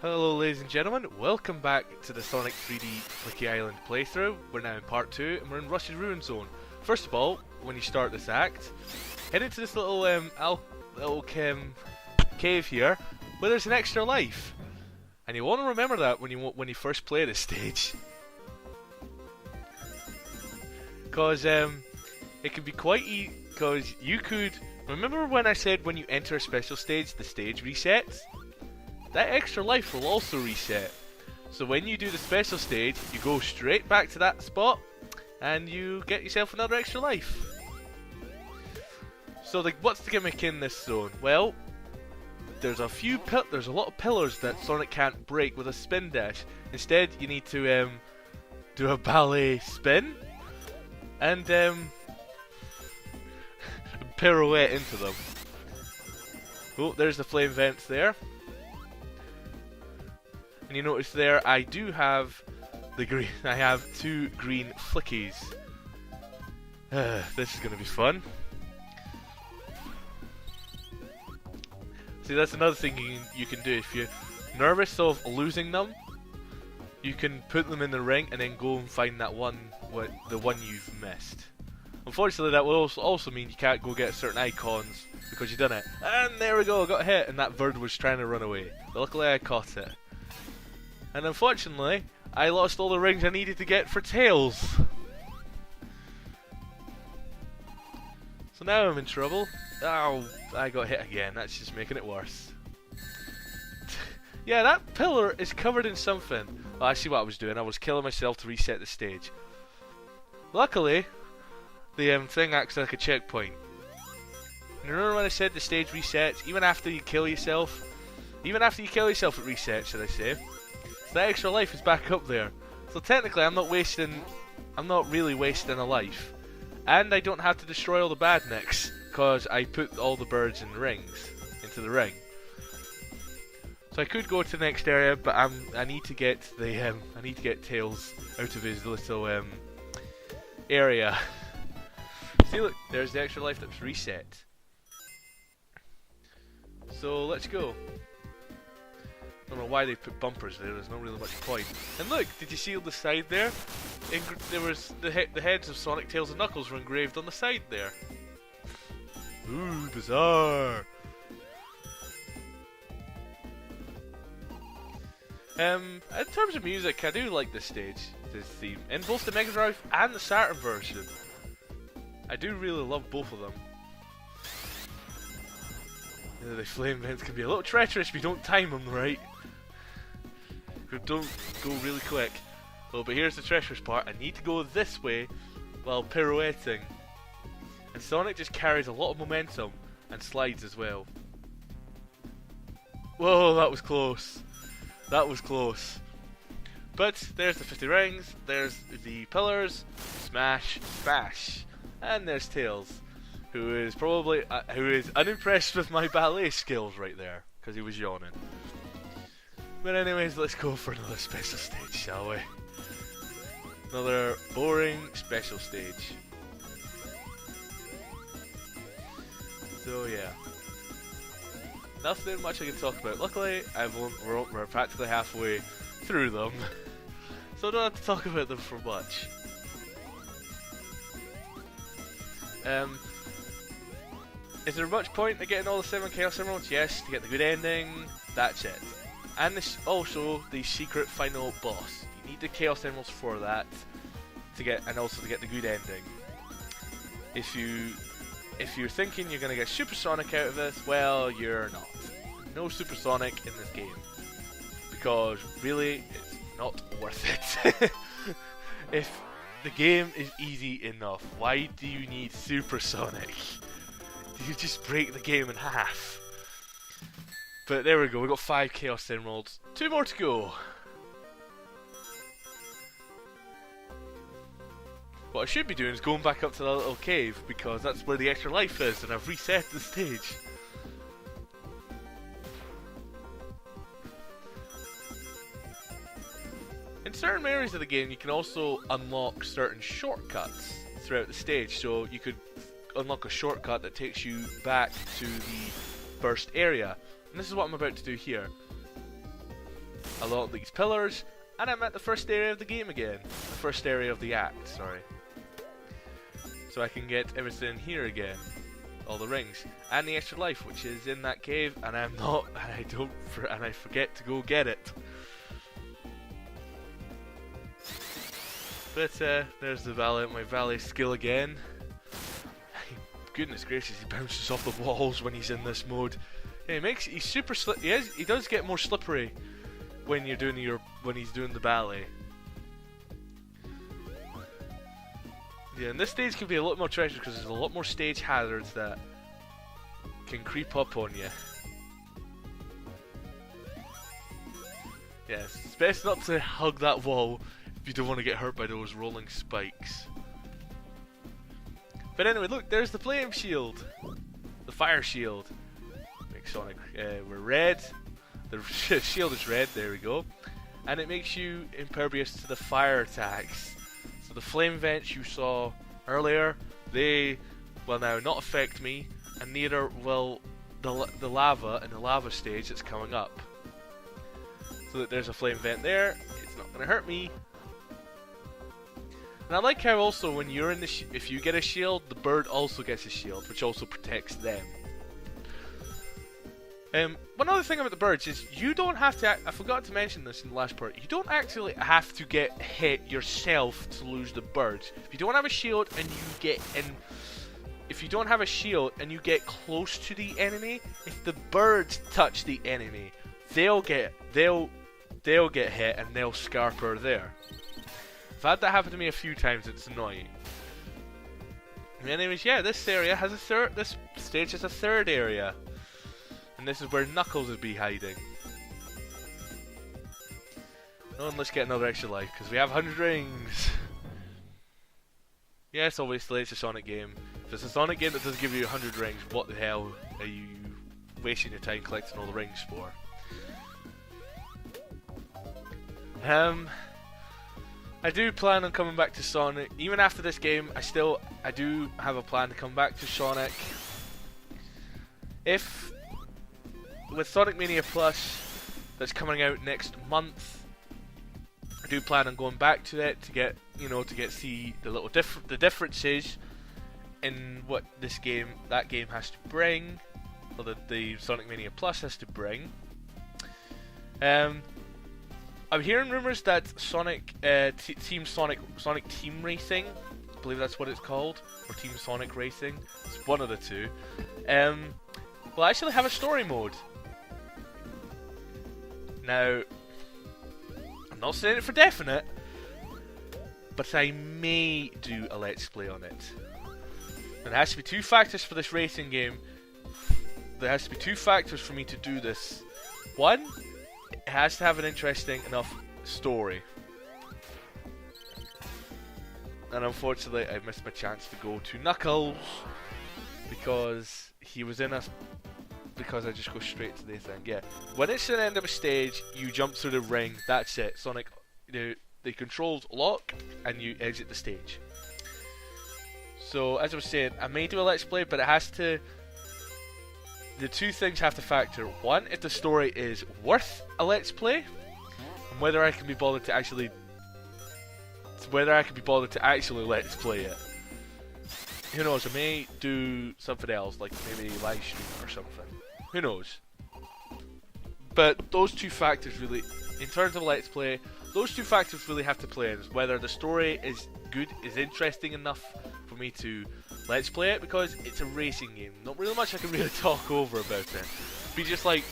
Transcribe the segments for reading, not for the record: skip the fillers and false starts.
Hello ladies and gentlemen, welcome back to the Sonic 3D Flicky Island playthrough. We're now in part 2 and we're in Rush's Ruin Zone. First of all, when you start this act, head into this little cave here where there's an extra life. And you want to remember that when you first play this stage. Cause it can be quite easy, cause you could remember when I said when you enter a special stage the stage resets? That extra life will also reset. So when you do the special stage, you go straight back to that spot and you get yourself another extra life. So what's the gimmick in this zone? Well, there's a lot of pillars that Sonic can't break with a spin dash. Instead, you need to do a ballet spin and pirouette into them. Oh, there's the flame vents there. And you notice there, I do have the green. I have 2 green Flickies. This is going to be fun. See, that's another thing you can do. If you're nervous of losing them, you can put them in the ring and then go and find that one, the one you've missed. Unfortunately, that will also mean you can't go get certain icons because you've done it. And there we go, I got hit, and that bird was trying to run away. But luckily, I caught it. And unfortunately, I lost all the rings I needed to get for Tails. So now I'm in trouble. Oh, I got hit again. That's just making it worse. Yeah, that pillar is covered in something. Well, I see what I was doing. I was killing myself to reset the stage. Luckily, the thing acts like a checkpoint. And remember when I said the stage resets? Even after you kill yourself? Even after you kill yourself, it resets, should I say? So that extra life is back up there. So technically I'm not really wasting a life. And I don't have to destroy all the badniks, because I put all the birds in the rings, into the ring. So I could go to the next area, but I need to get Tails out of his little area. See, look, there's the extra life that's reset. So let's go. I don't know why they put bumpers there. There's not really much point. And look, did you see on the side there? There was the heads of Sonic, Tails, and Knuckles were engraved on the side there. Ooh, bizarre. In terms of music, I do like this stage, this theme, in both the Mega Drive and the Saturn version. I do really love both of them. Yeah, the flame vents can be a little treacherous if you don't time them right. Don't go really quick. Oh, but here's the treacherous part. I need to go this way while pirouetting. And Sonic just carries a lot of momentum and slides as well. Whoa, that was close. That was close. But there's the 50 rings, there's the pillars, smash, smash. And there's Tails, who is probably unimpressed with my ballet skills right there, because he was yawning. But anyways, let's go for another special stage, shall we? Another boring special stage. So yeah, nothing much I can talk about. Luckily, we're practically halfway through them, so I don't have to talk about them for much. Is there much point in getting all the 7 Chaos Emeralds? Yes, to get the good ending, that's it. And this also the secret final boss. You need the Chaos Emeralds for that and also to get the good ending. If you're thinking you're gonna get Super Sonic out of this, well, you're not. No Super Sonic in this game. Because really it's not worth it. If the game is easy enough, why do you need Super Sonic? You just break the game in half. But there we go, we got 5 Chaos Emeralds. 2 more to go. What I should be doing is going back up to that little cave, because that's where the extra life is, and I've reset the stage. In certain areas of the game, you can also unlock certain shortcuts throughout the stage. So you could unlock a shortcut that takes you back to the first area. And this is what I'm about to do here. along these pillars, and I'm at the first area of the game again. The first area of the act, sorry. So I can get everything here again. All the rings. And the extra life, which is in that cave, and I forget to go get it. But there's the my valet skill again. Goodness gracious, he bounces off the walls when he's in this mode. Yeah, he's super he does get more slippery when you're doing when he's doing the ballet. Yeah, and this stage can be a lot more treacherous because there's a lot more stage hazards that can creep up on you. Yes, it's best not to hug that wall if you don't want to get hurt by those rolling spikes. But anyway, look, there's the flame shield. The fire shield. Makes Sonic, we're red. The shield is red, there we go. And it makes you impervious to the fire attacks. So the flame vents you saw earlier, they will now not affect me, and neither will the lava in the lava stage that's coming up. So that there's a flame vent there, it's not going to hurt me. And I like how also when you're in the if you get a shield, the bird also gets a shield, which also protects them. One other thing about the birds is you don't have to, I forgot to mention this in the last part, you don't actually have to get hit yourself to lose the birds. If you don't have a shield and if you don't have a shield and you get close to the enemy, if the birds touch the enemy, they'll get hit and they'll scarper there. I've had that happen to me a few times, it's annoying. Anyways, yeah, this area has this stage has a third area. And this is where Knuckles would be hiding. Oh, and let's get another extra life, because we have 100 rings. Yes, obviously, it's a Sonic game. If it's a Sonic game that does give you 100 rings, what the hell are you wasting your time collecting all the rings for? I do plan on coming back to Sonic. Even after this game, I do have a plan to come back to Sonic. With Sonic Mania Plus, that's coming out next month, I do plan on going back to it to get, see the little the differences in what that game has to bring, or the Sonic Mania Plus has to bring. I'm hearing rumors that Sonic Sonic Team Racing, I believe that's what it's called, or Team Sonic Racing, it's one of the two, will actually have a story mode. Now, I'm not saying it for definite, but I may do a Let's Play on it. There has to be two factors for this racing game. There has to be two factors for me to do this. One, it has to have an interesting enough story. And unfortunately, I missed my chance to go to Knuckles because he was in because I just go straight to the thing. Yeah, when it's the end of a stage, you jump through the ring. That's it. Sonic, the controls lock and you exit the stage. So as I was saying, I may do a Let's Play, but it has to. The two things have to factor. One, if the story is worth a Let's Play, and whether I can be bothered to actually Let's Play it. Who knows? I may do something else, like maybe live stream or something. Who knows? But those two factors really, in terms of Let's Play, those two factors really have to play in. Whether the story is good, is interesting enough for me to Let's Play it, because it's a racing game. Not really much I can really talk over about it. It'd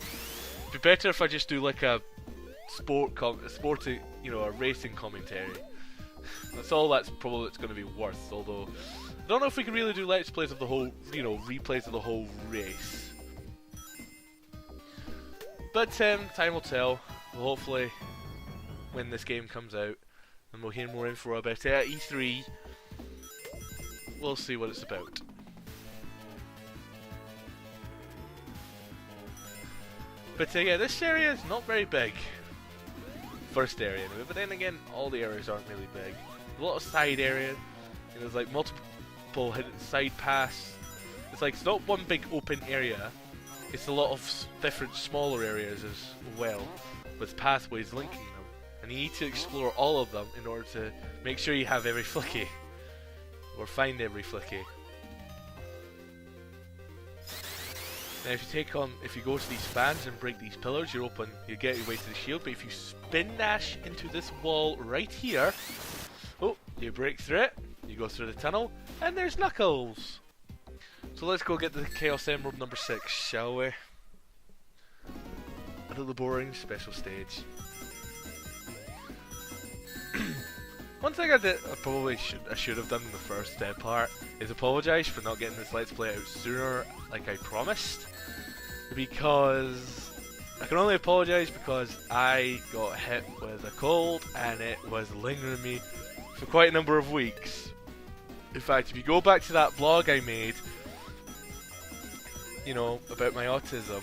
be better if I just do like a a racing commentary. That's all it's going to be worth. Although I don't know if we can really do Let's Plays of the whole, replays of the whole race. But time will tell. We'll hopefully, when this game comes out, and we'll hear more info about it at E3, we'll see what it's about. But yeah, this area is not very big. First area anyway, but then again, all the areas aren't really big. There's a lot of side areas, and there's like multiple hidden side paths. It's not one big open area. It's a lot of different smaller areas as well. with pathways linking them, and you need to explore all of them in order to make sure you have every Flicky, or find every Flicky. Now if you go to these fans and break these pillars, you get your way to the shield, but if you spin dash into this wall right here, oh, you break through it, you go through the tunnel, and there's Knuckles! So let's go get the Chaos Emerald number 6, shall we? Another boring special stage. One thing I should have done in the first part is apologise for not getting this Let's Play out sooner, like I promised. Because I can only apologise because I got hit with a cold and it was lingering me for quite a number of weeks. In fact, if you go back to that blog I made, you know, about my autism,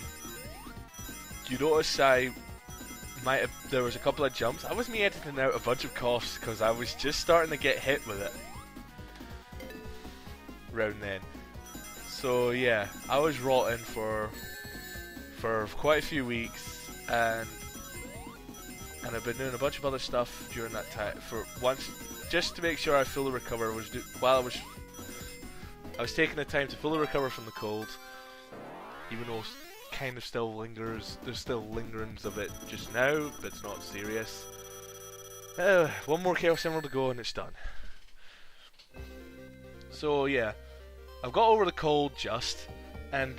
you notice there was a couple of jumps. I was editing out a bunch of coughs because I was just starting to get hit with it around then. So yeah, I was rotten for quite a few weeks, and I've been doing a bunch of other stuff during that time. For once, just to make sure I fully recover, I was taking the time to fully recover from the cold, even though kind of still lingers. There's still lingerings of it just now, but it's not serious. One more Chaos Emerald to go and it's done. So yeah, I've got over the cold just, and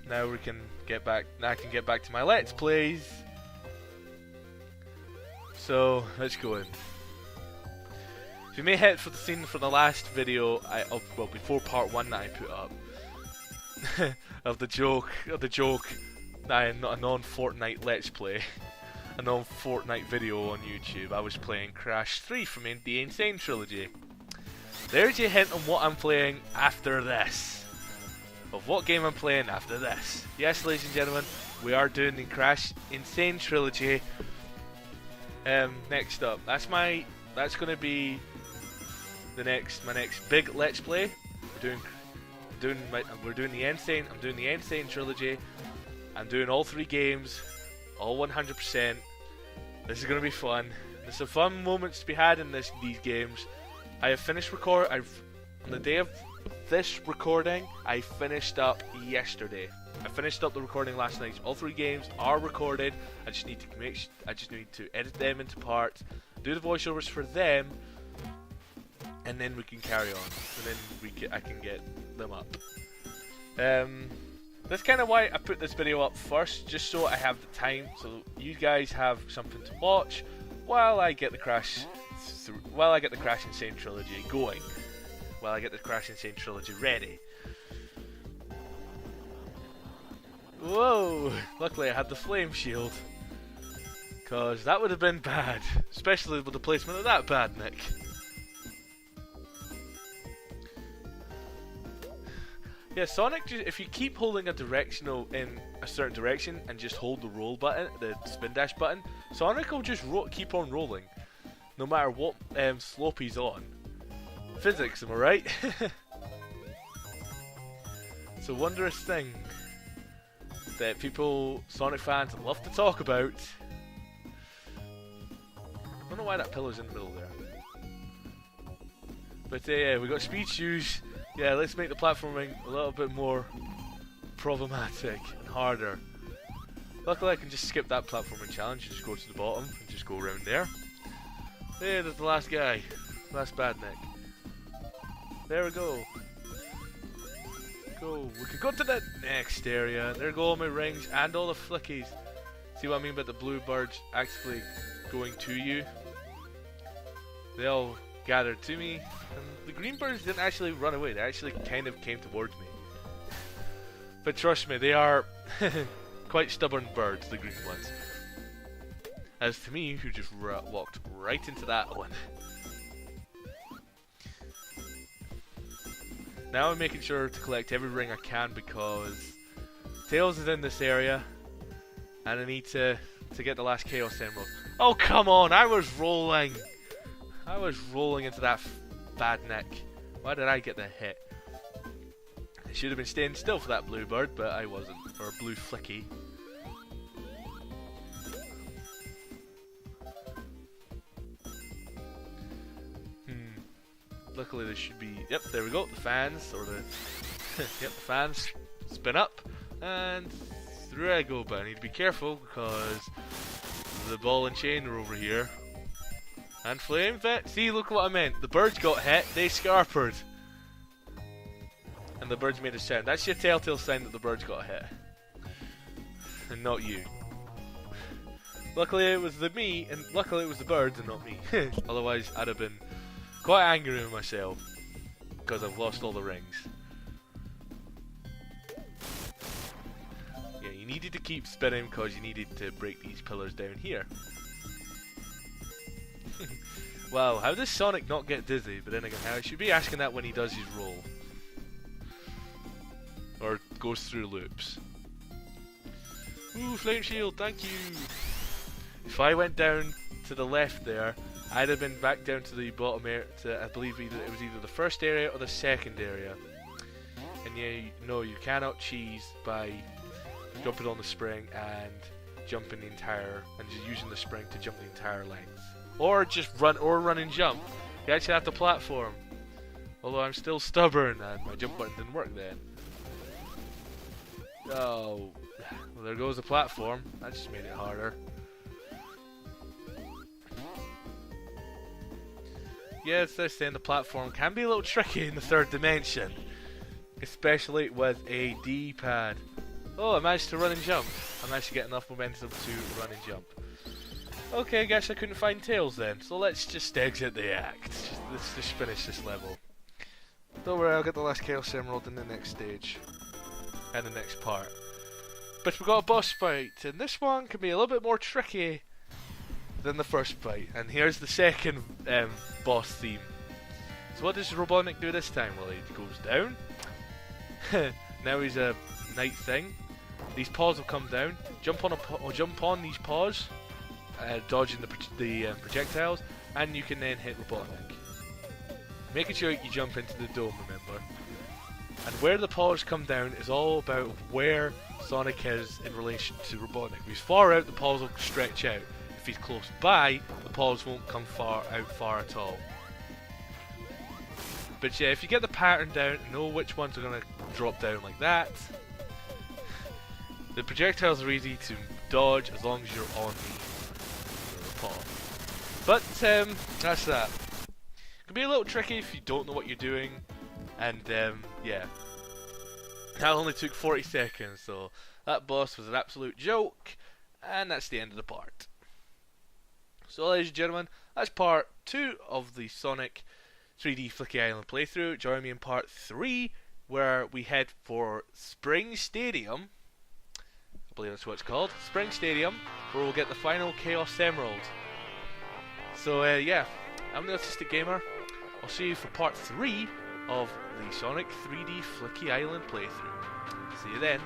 now we can get back. I can get back to my Let's Plays. So let's go in. If you may hit for the scene from the last video, well, before part 1 that I put up. of the joke, a non-Fortnite Let's Play, a non-Fortnite video on YouTube. I was playing Crash 3 from the Insane Trilogy. There's your hint on what I'm playing after this. Of what game I'm playing after this. Yes, ladies and gentlemen, we are doing the Crash Insane Trilogy. Next up, that's gonna be my next big Let's Play. I'm doing the Insane Trilogy. I'm doing all 3 games, all 100%. This is gonna be fun. There's some fun moments to be had in these games. I have finished on the day of this recording. I finished up yesterday. I finished up the recording last night. All 3 games are recorded. I just need to edit them into parts, do the voiceovers for them, and then we can carry on. And then I can get them up. That's kind of why I put this video up first, just so I have the time, so you guys have something to watch while I get the Crash Insane Trilogy going, while I get the Crash Insane Trilogy ready. Whoa! Luckily I had the flame shield, cause that would have been bad, especially with the placement of that Badnik. Yeah, Sonic, if you keep holding a directional in a certain direction and just hold the roll button, the spin dash button, Sonic will just keep on rolling, no matter what slope he's on. Physics, am I right? It's a wondrous thing that Sonic fans love to talk about. I don't know why that pillar's in the middle there. But yeah, we got speed shoes. Yeah, let's make the platforming a little bit more problematic and harder. Luckily I can just skip that platforming challenge and just go to the bottom and just go around there. There, there's the last guy. Last Badnik. There we go. We can go to the next area. There go all my rings and all the Flickies. See what I mean by the blue birds actually going to you? They all gathered to me, and the green birds didn't actually run away. They actually kind of came towards me. But trust me, they are quite stubborn birds, the green ones. As to me, who just walked right into that one. Now I'm making sure to collect every ring I can because Tails is in this area, and I need to get the last Chaos Emerald. Oh come on! I was rolling into that Badnik. Why did I get the hit? I should have been staying still for that blue bird, but I wasn't. Or blue Flicky. luckily there should be, yep, there we go, the fans, or the, yep, the fans spin up, and through I go, but I need to be careful because the ball and chain are over here. And flame vet, see, look what I meant, the birds got hit, they scarpered. And the birds made a sound. That's your telltale sign that the birds got hit. And not you. Luckily it was me, and luckily it was the birds and not me. Otherwise I'd have been quite angry with myself because I've lost all the rings. Yeah, you needed to keep spinning because you needed to break these pillars down here. Wow, how does Sonic not get dizzy? But then again, I should be asking that when he does his roll. Or goes through loops. Ooh, flame shield, thank you! If I went down to the left there, I'd have been back down to the bottom area, I believe it was either the first area or the second area. And yeah, no, you cannot cheese by jumping on the spring and jumping the entire, and just using the spring to jump the entire length. Or just run and jump. You actually have to platform. Although I'm still stubborn and my jump button didn't work then. Oh, well, there goes the platform. That just made it harder. Yeah, it's this then, the platform can be a little tricky in the third dimension. Especially with a D-pad. Oh, I managed to run and jump. I managed to get enough momentum to run and jump. Okay, I guess I couldn't find Tails then, so let's just exit the act. Let's just finish this level. Don't worry, I'll get the last Chaos Emerald in the next stage. And the next part. But we've got a boss fight, and this one can be a little bit more tricky than the first fight. And here's the second boss theme. So what does Robotnik do this time? Well, he goes down. Now he's a night thing. These paws will come down. Jump on these paws, dodging the projectiles, and you can then hit Robotnik. Making sure you jump into the dome, remember. And where the paws come down is all about where Sonic is in relation to Robotnik. If he's far out, the paws will stretch out. If he's close by, the paws won't come far at all. But yeah, if you get the pattern down, know which ones are going to drop down like that. The projectiles are easy to dodge as long as you're on the paw. But that's that. It can be a little tricky if you don't know what you're doing. And yeah, that only took 40 seconds, so that boss was an absolute joke, and that's the end of the part. So ladies and gentlemen, that's part 2 of the Sonic 3D Flicky Island playthrough. Join me in part 3, where we head for Spring Stadium. I believe that's what it's called, Spring Stadium, where we'll get the final Chaos Emerald. So yeah, I'm the Autistic Gamer. I'll see you for part 3 of the Sonic 3D Flicky Island playthrough. See you then.